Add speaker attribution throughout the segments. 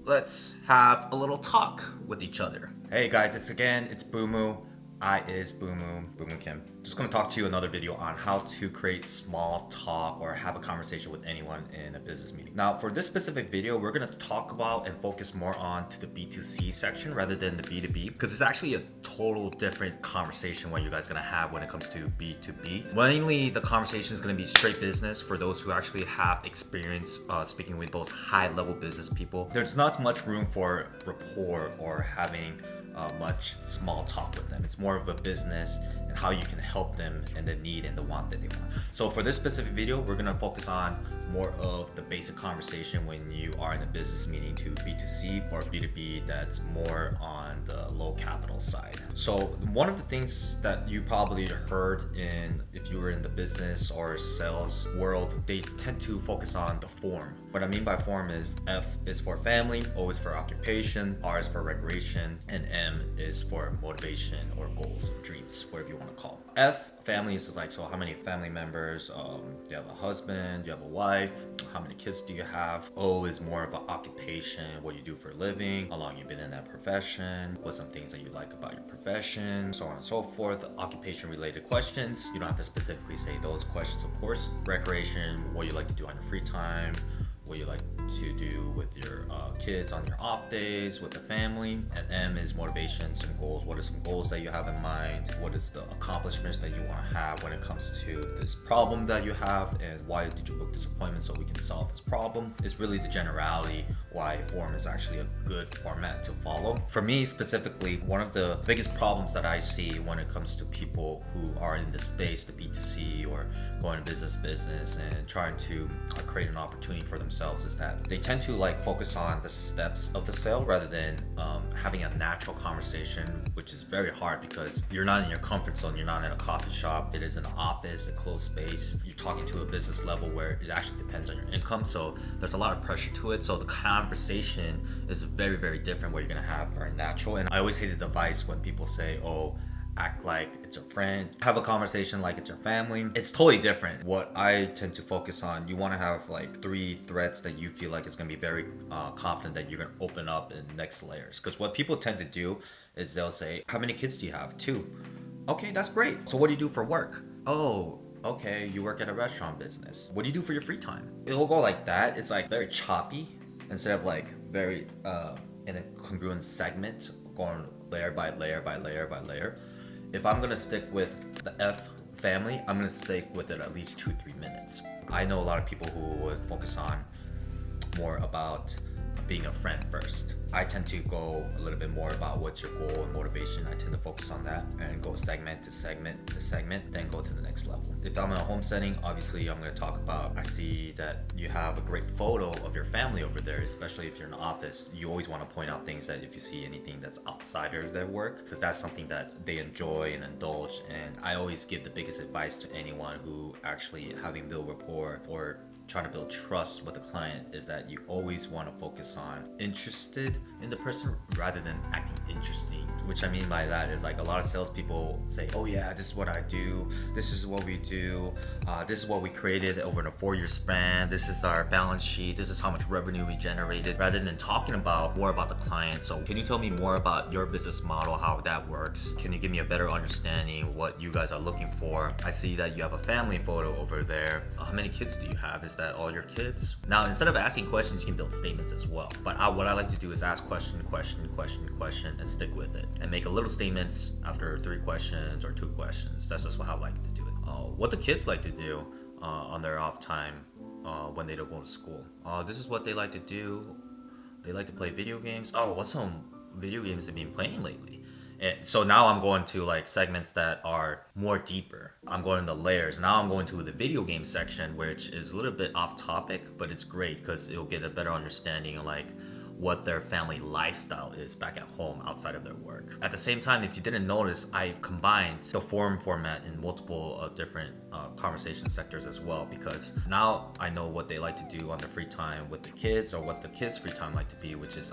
Speaker 1: let's have a little talk with each other. Hey guys, it's Boomoo. I is Boomoo Kim. Just gonna talk to you another video on how to create small talk or have a conversation with anyone in a business meeting. Now, for this specific video, we're gonna talk about and focus more on to the B2C section rather than the B2B, because it's actually a total different conversation what you guys gonna have when it comes to B2B. Mainly, the conversation is gonna be straight business for those who actually have experience speaking with those high-level business people. There's not much room for rapport or having much small talk with them. It's more of a business and how you can help them and the need and the want that they want. So for this specific video, we're gonna focus on more of the basic conversation when you are in a business meeting to B2C or B2B that's more on the low capital side. So one of the things that you probably heard if you were in the business or sales world, they tend to focus on the form. What I mean by form is F is for family, O is for occupation, R is for recreation, and M is for motivation or goals, dreams, whatever you want to call it. F, family is like, so how many family members, do you have a husband, do you have a wife, how many kids do you have? O is more of an occupation, what you do for a living, how long you've been in that profession, what some things that you like about your profession, so on and so forth. Occupation related questions, you don't have to specifically say those questions, of course. Recreation, what you like to do on your free time, what you like to do with your kids on your off days, with the family. And M is motivations and goals. What are some goals that you have in mind? What is the accomplishments that you want to have when it comes to this problem that you have, and why did you book this appointment so we can solve this problem? It's really the generality why form is actually a good format to follow. For me specifically, one of the biggest problems that I see when it comes to people who are in the space, the B2C or going business and trying to create an opportunity for themselves is that they tend to focus on the steps of the sale rather than having a natural conversation, which is very hard because you're not in your comfort zone. You're not in a coffee shop. It is an office, a closed space. You're talking to a business level where it actually depends on your income. So there's a lot of pressure to it. So the conversation is very, very different what you're going to have very natural. And I always hated the advice when people say, oh, act like it's a friend, have a conversation like it's your family. It's totally different. What I tend to focus on, you want to have 3 threads that you feel like is going to be very confident that you're going to open up in next layers. Because what people tend to do is they'll say, how many kids do you have? 2. Okay, that's great. So what do you do for work? Oh, okay, you work at a restaurant business. What do you do for your free time? It will go like that. It's very choppy instead of very in a congruent segment, going layer by layer by layer by layer. If I'm gonna stick with the F, family, I'm gonna stick with it at least 2-3 minutes. I know a lot of people who would focus on more about being a friend first. I tend to go a little bit more about what's your goal and motivation. I tend to focus on that and go segment to segment to segment, then go to the next level. If I'm in a home setting, obviously I'm going to talk about, I see that you have a great photo of your family over there, especially if you're in an office. You always want to point out things that if you see anything that's outside of their work, because that's something that they enjoy and indulge. And I always give the biggest advice to anyone who actually having build rapport or trying to build trust with the client is that you always want to focus on interested in the person rather than acting interesting. Which I mean by that is a lot of salespeople say, oh yeah, this is what I do, this is what we do, this is what we created over a 4-year span, this is our balance sheet, this is how much revenue we generated, rather than talking more about the client. So can you tell me more about your business model, how that works? Can you give me a better understanding of what you guys are looking for? I see that you have a family photo over there. How many kids do you have? Is that all your kids? Now, instead of asking questions, you can build statements as well. But what I like to do is ask question, and stick with it. And make a little statements after 3 questions or 2 questions. That's just how I like to do it. What the kids like to do on their off time when they don't go to school. This is what they like to do. They like to play video games. Oh, what's some video games they've been playing lately? And so now I'm going to segments that are more deeper. I'm going to layers. Now I'm going to the video game section, which is a little bit off topic, but it's great because it'll get a better understanding of what their family lifestyle is back at home outside of their work. At the same time, if you didn't notice, I combined the forum format in multiple different conversation sectors as well, because now I know what they like to do on their free time with the kids, or what the kids' free time like to be, which is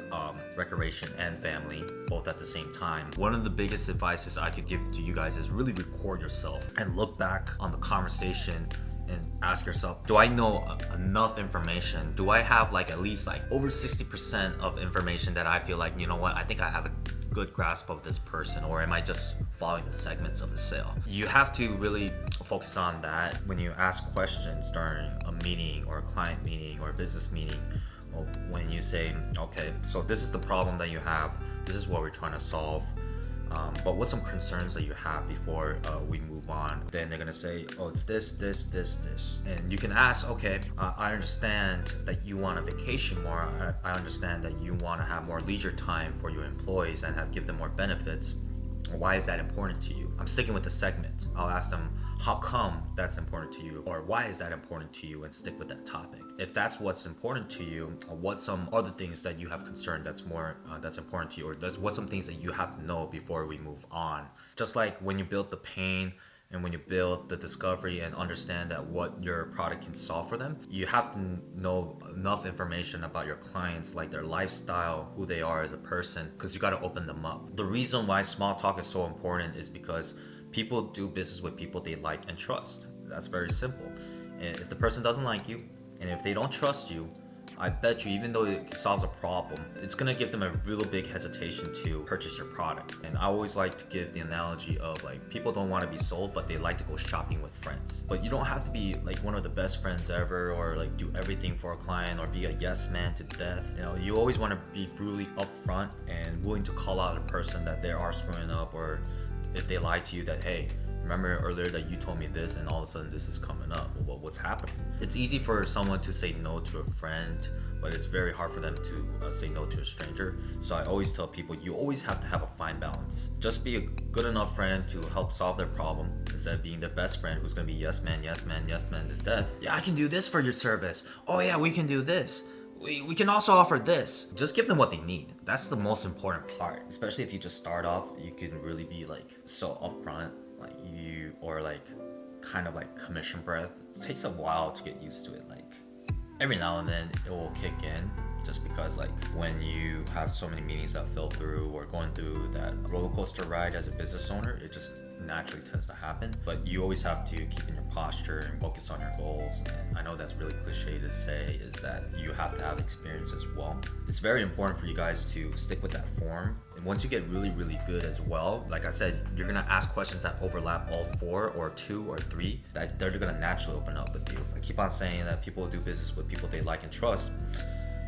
Speaker 1: recreation and family, both at the same time. One of the biggest advices I could give to you guys is really record yourself and look back on the conversation and ask yourself, do I know enough information? Do I have like at least like over 60% of information that I feel like, you know what, I think I have a good grasp of this person, or am I just following the segments of the sale? You have to really focus on that when you ask questions during a meeting or a client meeting or a business meeting, or when you say, okay, so this is the problem that you have, this is what we're trying to solve, but what's some concerns that you have before we move on? Then they're gonna say, oh, it's this, and you can ask, okay, I understand that you want to vacation more. I understand that you want to have more leisure time for your employees and give them more benefits. Why is that important to you? I'm sticking with the segment. I'll ask them, how come that's important to you, or why is that important to you, and stick with that topic. If that's what's important to you, what's some other things that you have concerned that's important to you, or what's some things that you have to know before we move on. Just like when you build the pain and when you build the discovery and understand that what your product can solve for them, you have to know enough information about your clients, like their lifestyle, who they are as a person, because you got to open them up. The reason why small talk is so important is because people do business with people they like and trust. That's very simple. And if the person doesn't like you, and if they don't trust you, I bet you, even though it solves a problem, it's gonna give them a real big hesitation to purchase your product. And I always like to give the analogy of like, people don't want to be sold, but they like to go shopping with friends. But you don't have to be like one of the best friends ever, or like do everything for a client, or be a yes man to death. You know, you always want to be brutally upfront and willing to call out a person that they are screwing up, or if they lie to you that, hey, remember earlier that you told me this and all of a sudden this is coming up. Well, what's happening? It's easy for someone to say no to a friend, but it's very hard for them to say no to a stranger. So I always tell people, you always have to have a fine balance. Just be a good enough friend to help solve their problem, instead of being their best friend who's gonna be yes man to death. Yeah, I can do this for your service. Oh yeah, we can do this. We can also offer this. Just give them what they need. That's the most important part. Especially if you just start off, you can really be like so upfront, like you, or like kind of like commission breath. It takes a while to get used to it. Like every now and then it will kick in, just because like when you have so many meetings that fell through, or going through that roller coaster ride as a business owner, it just naturally tends to happen. But you always have to keep in your posture and focus on your goals. And I know that's really cliche to say, is that you have to have experience as well. It's very important for you guys to stick with that form. And once you get really, really good as well, like I said, you're gonna ask questions that overlap all 4 or 2 or 3, that they're gonna naturally open up with you. I keep on saying that people do business with people they like and trust.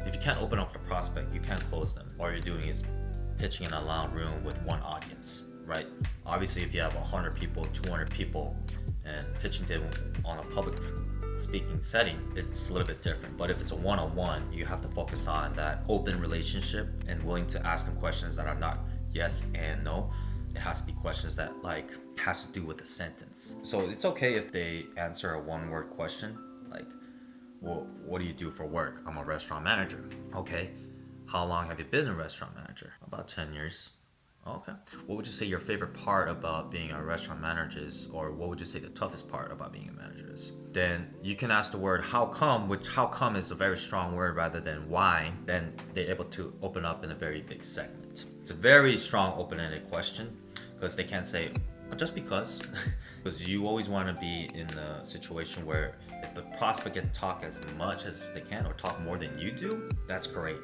Speaker 1: If you can't open up the prospect, you can't close them. All you're doing is pitching in a loud room with one audience, right? Obviously, if you have 100 people, 200 people, and pitching them on a public speaking setting, it's a little bit different. But if it's a one-on-one, you have to focus on that open relationship and willing to ask them questions that are not yes and no. It has to be questions that like has to do with the sentence. So it's okay if they answer a one-word question, like, well, what do you do for work? I'm a restaurant manager. Okay. How long have you been a restaurant manager? About 10 years. Okay. What would you say your favorite part about being a restaurant manager is, or what would you say the toughest part about being a manager is? Then you can ask the word how come, which how come is a very strong word rather than why. Then they're able to open up in a very big segment. It's a very strong open-ended question, because they can't say, just because. Because you always want to be in a situation where if the prospect can talk as much as they can, or talk more than you do, that's great.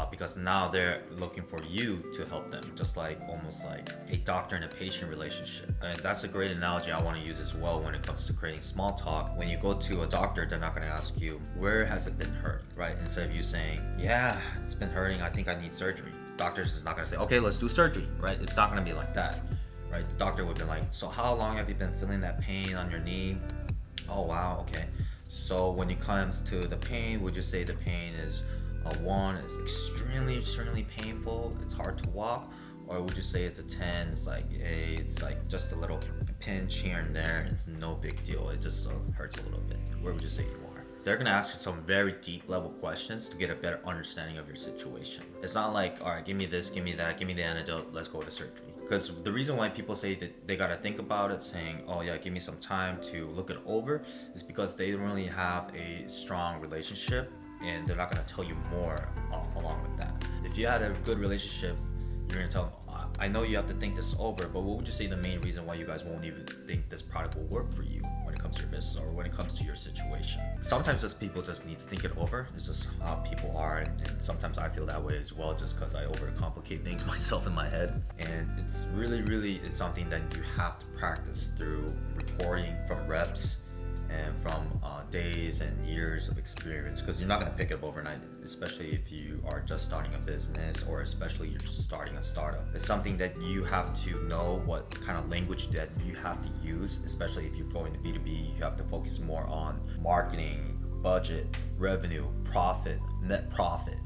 Speaker 1: Because now they're looking for you to help them, just like almost like a doctor and a patient relationship. And that's a great analogy I want to use as well when it comes to creating small talk. When you go to a doctor, they're not going to ask you, where has it been hurt, right? Instead of you saying, yeah, it's been hurting, I think I need surgery. Doctors is not going to say, okay, let's do surgery, right? It's not going to be like that. Right? The doctor would be like, so how long have you been feeling that pain on your knee? Oh wow, okay. So when it comes to the pain, would you say the pain is a 1, it's extremely painful, it's hard to walk? Or would you say it's a 10, it's like, hey, it's like just a little pinch here and there, it's no big deal, it just hurts a little bit? Where would you say you are? They're gonna ask you some very deep level questions to get a better understanding of your situation. It's not like, all right, give me this, give me that, give me the antidote, let's go to surgery. Because the reason why people say that they gotta think about it, saying, oh yeah, give me some time to look it over, is because they don't really have a strong relationship, and they're not gonna tell you more along with that. If you had a good relationship, you're gonna tell them, I know you have to think this over, but what would you say the main reason why you guys won't even think this product will work for you when it comes to your business or when it comes to your situation. Sometimes just people just need to think it over. It's just how people are, and sometimes I feel that way as well, just because I overcomplicate things myself in my head. And it's it's something that you have to practice through recording from reps and from days and years of experience, because you're not going to pick it up overnight, especially if you are just starting a business, or especially you're just starting a startup. It's something that you have to know what kind of language that you have to use, especially if you're going to B2B. You have to focus more on marketing, budget, revenue, profit, net profit,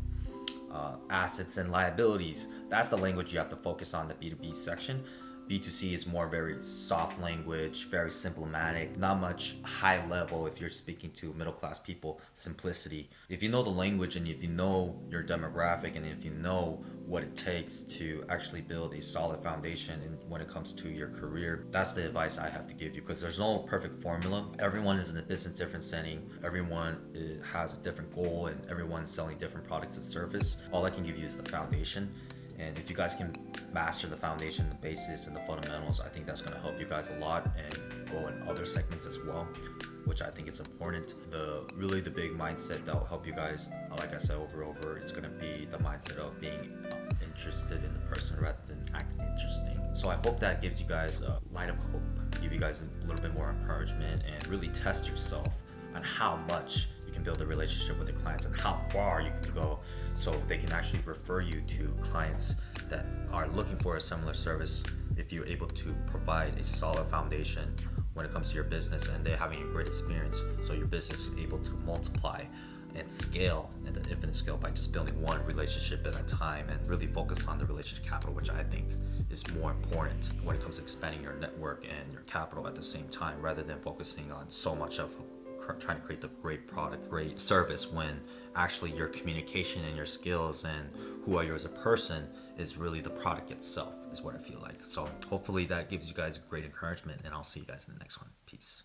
Speaker 1: assets and liabilities. That's the language you have to focus on, the B2B section. B2C is more very soft language, very symptomatic, not much high level if you're speaking to middle class people, simplicity. If you know the language and if you know your demographic and if you know what it takes to actually build a solid foundation when it comes to your career, that's the advice I have to give you, because there's no perfect formula. Everyone is in a business different setting. Everyone has a different goal and everyone's selling different products and service. All I can give you is the foundation. And if you guys can master the foundation, the basis, and the fundamentals, I think that's going to help you guys a lot and go in other segments as well, which I think is important. The big mindset that will help you guys, like I said over and over, it's going to be the mindset of being interested in the person rather than acting interesting. So I hope that gives you guys a light of hope, give you guys a little bit more encouragement, and really test yourself on how much you can build a relationship with the clients and how far you can go, so they can actually refer you to clients that are looking for a similar service if you're able to provide a solid foundation when it comes to your business and they're having a great experience, so your business is able to multiply and scale at an infinite scale by just building one relationship at a time, and really focus on the relationship capital, which I think is more important when it comes to expanding your network and your capital at the same time, rather than focusing on so much of trying to create the great product, great service, when actually your communication and your skills and who are you as a person is really the product itself, is what I feel like. So hopefully that gives you guys great encouragement, and I'll see you guys in the next one. Peace.